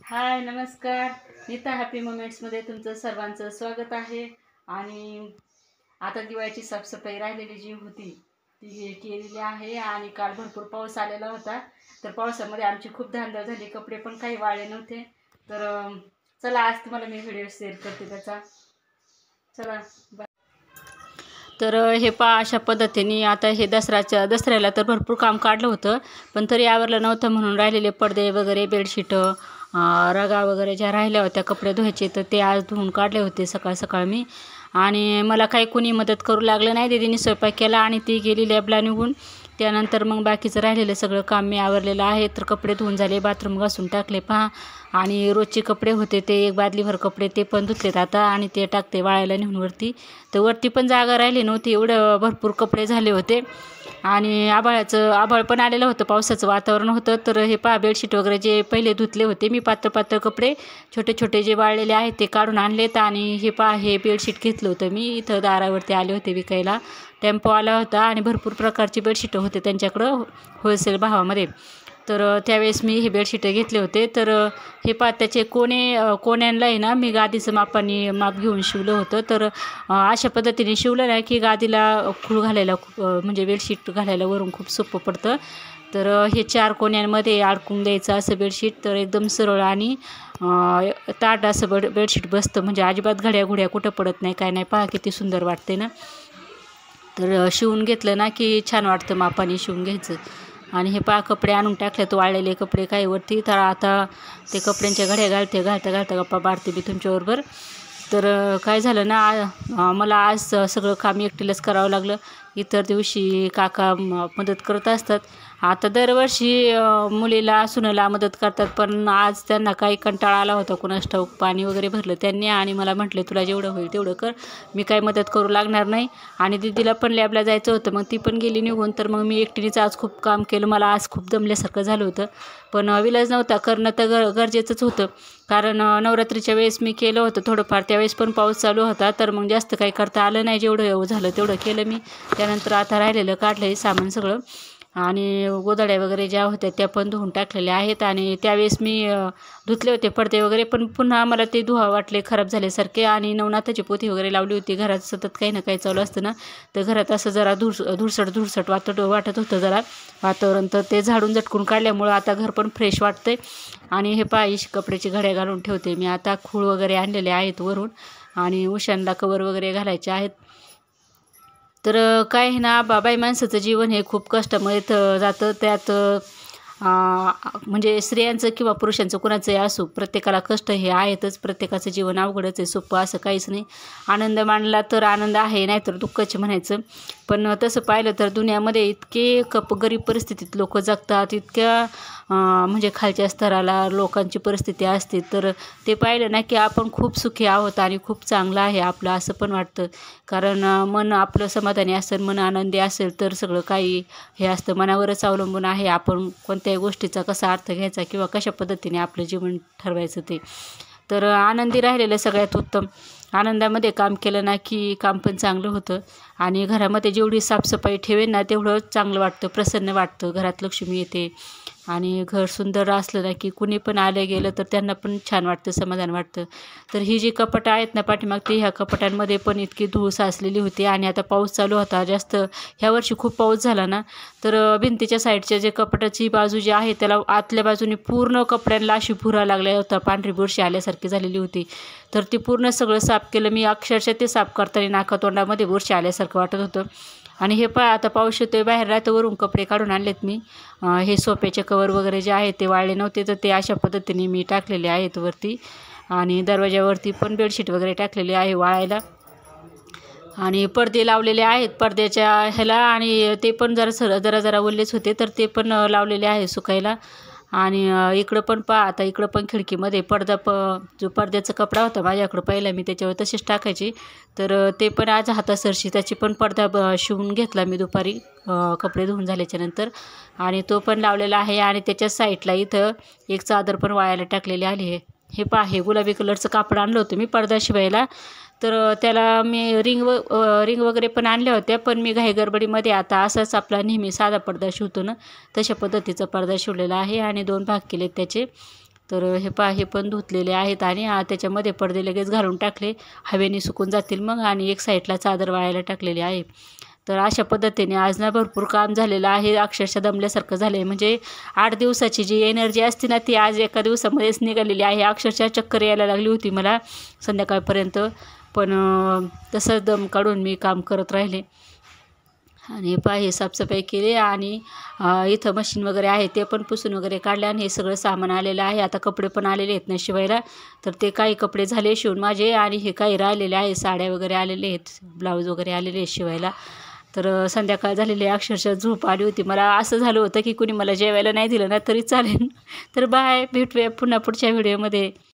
हाय नमस्कार. नीता हॅपी मोमेंट्समध्ये तुमचं सर्वांचं स्वागत आहे. आणि आता दिवाळीची साफसफाई राहिलेली जी होती ती केलेली आहे. आणि काल भरपूर पाऊस आलेला होता, तर पावसामध्ये आमची खूप धांदल झाली, कपडे पण काही वाळले नव्हते. तर चला आज तुम्हाला मी व्हिडिओ शेअर करते त्याचा. चला तर हे अशा पद्धतीने आता हे दसऱ्याला तर भरपूर काम काढलं होतं, पण तरी आवरलं नव्हतं म्हणून राहिलेले पडदे वगैरे, बेडशीट, रगा वगैरे ज्या राहिल्या होत्या कपडे धुवायचे, तर ते आज धुवून काढले होते सकाळ सकाळ मी. आणि मला काही कुणी मदत करू लागलं नाही. दीदीने स्वयंपाक केला आणि ती गेली लॅबला निघून. त्यानंतर मग बाकीचं राहिलेलं सगळं काम मी आवरलेलं आहे. तर कपडे धुवून झाले, बाथरूम घासून टाकले पहा. आणि रोजचे कपडे होते ते एक बादलीभर कपडे ते पण धुतलेत आता, आणि ते टाकते वाळायला नेऊन वरती. तर वरती पण जागा राहिली नव्हती, एवढं भरपूर कपडे झाले होते. आणि आभाळ पण आलेलं होतं, पावसाचं वातावरण होतं. तर हे बेडशीट वगैरे जे पहिले धुतले होते मी, पातळ पातळ कपडे छोटे छोटे जे वाळलेले आहेत ते काढून आणलेत. आणि हे बेडशीट घेतलं होतं मी, इथं दारावरती आले होते विकायला. टेम्पो आला होता आणि भरपूर प्रकारची बेडशीटं होते त्यांच्याकडं होलसेल भावामध्ये. तर त्यावेळेस मी हे बेडशीटं घेतले होते. तर त्याचे कोण्यांना आहे ना मी गादीचं माप घेऊन शिवलं होतं. तर अशा पद्धतीने शिवलं नाही की गादीला खूळ घालायला म्हणजे बेडशीट घालायला वरून खूप सोपं पडतं. तर हे 4 कोण्यांमध्ये अडकून द्यायचं असं बेडशीट, तर एकदम सरळ आणि ताट असं बेडशीट बसतं, म्हणजे अजिबात घड्या कुठं पडत नाही, काय नाही. पहा किती सुंदर वाटते ना. तर शिवून घेतलं ना की छान वाटतं, मापाने शिवून घ्यायचं. आणि हे कपडे आणून टाकलेत, वाळलेले कपडे काही वरती. तर आता ते कपड्यांच्या घड्या घालता गप्पा मारते मी तुमच्याबरोबर. तर काय झालं ना, मला आज सगळं काम एकटीलाच करावं लागलं. इतर दिवशी काका मदत करत असतात. आता दरवर्षी मुलीला सुनेला मदत करतात, पण आज त्यांना काही कंटाळा आला होता, कोणास ठाऊक. पाणी वगैरे भरलं त्यांनी आणि मला म्हटले तुला जेवढं होईल तेवढं कर, मी काही मदत करू लागणार नाही. आणि दीदीला पण लॅबला जायचं होतं, मग ती पण गेली निघून. तर मग मी एकटीनेच आज खूप काम केलं. मला आज खूप दमल्यासारखं झालं होतं, पण विलाज नव्हता, करणं तर गरजेचंच होतं. कारण नवरात्रीच्या वेळेस मी केलं होतं थोडंफार, त्यावेळेस पण पाऊस चालू होता, तर मग जास्त काही करता आलं नाही. जेवढं झालं तेवढं केलं मी. त्यानंतर आता राहिलेलं काढलं हे सामान सगळं. आणि गोधड्या वगैरे ज्या होत्या त्या पण धुवून टाकलेल्या आहेत. आणि त्यावेळेस मी धुतले होते पडदे वगैरे, पण पुन्हा मला ते धुवा वाटले खराब झाल्यासारखे. आणि नवनाथाची पोथी वगैरे लावली होती. घरात सतत काही ना काही चालू असतं ना, तर घरात असं जरा धुरसट वाटत होतं जरा वातावरण. तर ते झाडून झटकून काढल्यामुळं आता घर पण फ्रेश वाटतंय. आणि हे कपड्याची घड्या घालून ठेवते मी आता. खूळ वगैरे आणलेले आहेत वरून, आणि उशांना कवर वगैरे घालायचे आहेत. तर काय आहे ना, बाई माणसाचं जीवन हे खूप कष्टामध्ये जातं. त्यात म्हणजे स्त्रियांचं किंवा पुरुषांचं कुणाचंही असो, प्रत्येकाला कष्ट हे आहेतच. प्रत्येकाचं जीवन अवघडच आहे, सोपं असं काहीच नाही. आनंद मानला तर आनंद आहे, नाहीतर दुःखच म्हणायचं. पण तसं पाहिलं तर दुनियामध्ये इतके गरीब परिस्थितीत लोक जगतात, इतक्या म्हणजे खालच्या स्तराला लोकांची परिस्थिती असते. तर ते पाहिलं ना की आपण खूप सुखी आहोत आणि खूप चांगलं आहे आपलं, असं पण वाटतं. कारण मन आपलं समाधानी असेल, मन आनंदी असेल, तर सगळं काही हे असतं. मनावरच अवलंबून आहे आपण कोणत्याही गोष्टीचा कसा अर्थ घ्यायचा किंवा कशा पद्धतीने आपलं जीवन ठरवायचं ते. तर आनंदी राहिलेलं सगळ्यात उत्तम. आनंदामध्ये काम केलं ना की काम पण चांगलं होतं. आणि घरामध्ये जेवढी साफसफाई ठेवेन ना तेवढं चांगलं वाटतं, प्रसन्न वाटतं, घरात लक्ष्मी येते. आणि घर सुंदर असलं ना की कुणी पण आलं गेलं तर त्यांना पण छान वाटतं, समाधान वाटतं. तर ही जी कपाटं आहेत ना पाठीमागती, ह्या कपाटांमध्ये पण इतकी धूळ साचलेली होती. आणि आता पाऊस चालू होता जास्त, ह्या वर्षी खूप पाऊस झाला ना. तर भिंतीच्या साईडच्या जे कपाटाची बाजू जी आहे त्याला आतल्या बाजूने पूर्ण कपड्यांना अशी भुरा लागल्या होता, पांढरी बुरशी आल्यासारखी झालेली होती. तर ती पूर्ण सगळं साफ केलं मी. अक्षरशः ते साफ करताना नाकातोंडामध्ये बुरशी आल्यासारखं वाटत होतं. आणि हे आता पाऊस येतोय बाहेर, रात्रवरून कपडे काढून आणलेत मी. हे सोफ्याचे कवर वगैरे जे आहेत ते वाळले नव्हते, तर ते अशा पद्धतीने मी टाकलेले आहेत वरती. आणि दरवाजावरती पण बेडशीट वगैरे टाकलेली आहे वाळायला. आणि पडदे लावलेले आहेत पडद्याच्या ह्याला, आणि ते पण जरा ओलेच होते, तर ते पण लावलेले आहे सुकायला. आणि इकडं पण आता इकडं पण खिडकीमध्ये जो पडद्याचा कपडा होता माझ्याकडं पहिला, मी त्याच्यावर तसेच टाकायची. तर ते पण आज हातासरशी त्याची पण पडदा शिवून घेतला मी दुपारी कपडे धुवून झाल्याच्या नंतर. आणि तो पण लावलेला आहे. आणि त्याच्या साईडला इथं एक चादर पण वाळायला टाकलेली आली आहे. हे गुलाबी कलरचं कापड आणलं होतं मी पडदा शिवायला. तर त्याला मी रिंग वगैरे पण आणल्या होत्या, पण मी घाई गडबडीमध्ये आता असाच आपला नेहमी साधा पडदा शिवतो ना, तशा पद्धतीचा पडदा शिवलेला आहे. आणि 2 भाग केलेत त्याचे. तर हे हे पण धुतलेले आहेत आणि त्याच्यामध्ये पडदे लगेच घालून टाकले, हवेने सुकून जातील मग. आणि एक साईडला चादर वाळायला टाकलेली आहे. तर अशा पद्धतीने आज ना भरपूर काम झालेलं आहे, अक्षरशः दमल्यासारखं झालं आहे. म्हणजे 8 दिवसाची जी एनर्जी असते ना ती आज एका दिवसामध्येच निघालेली आहे. अक्षरशः चक्कर यायला लागली होती मला संध्याकाळपर्यंत, पण तसंच दम काढून मी काम करत राहिले. आणि हे साफसफाई केली आणि इथं मशीन वगैरे आहे ते पण पुसून वगैरे काढले. आणि हे सगळं सामान आलेलं आहे. आता कपडे पण आलेले आहेत ना शिवायला, तर ते काही कपडे झाले शिवून माझे आणि हे काही राहिलेले आहे, साड्या वगैरे आलेले आहेत, ब्लाऊज वगैरे आलेले आहेत शिवायला. तर संध्याकाळ झालेली आहे, अक्षरशः झोप आली होती मला. असं झालं होतं की कुणी मला जेवायला नाही दिलं ना तरी चालेल. तर बाय, भेटूया पुन्हा पुढच्या व्हिडिओमध्ये.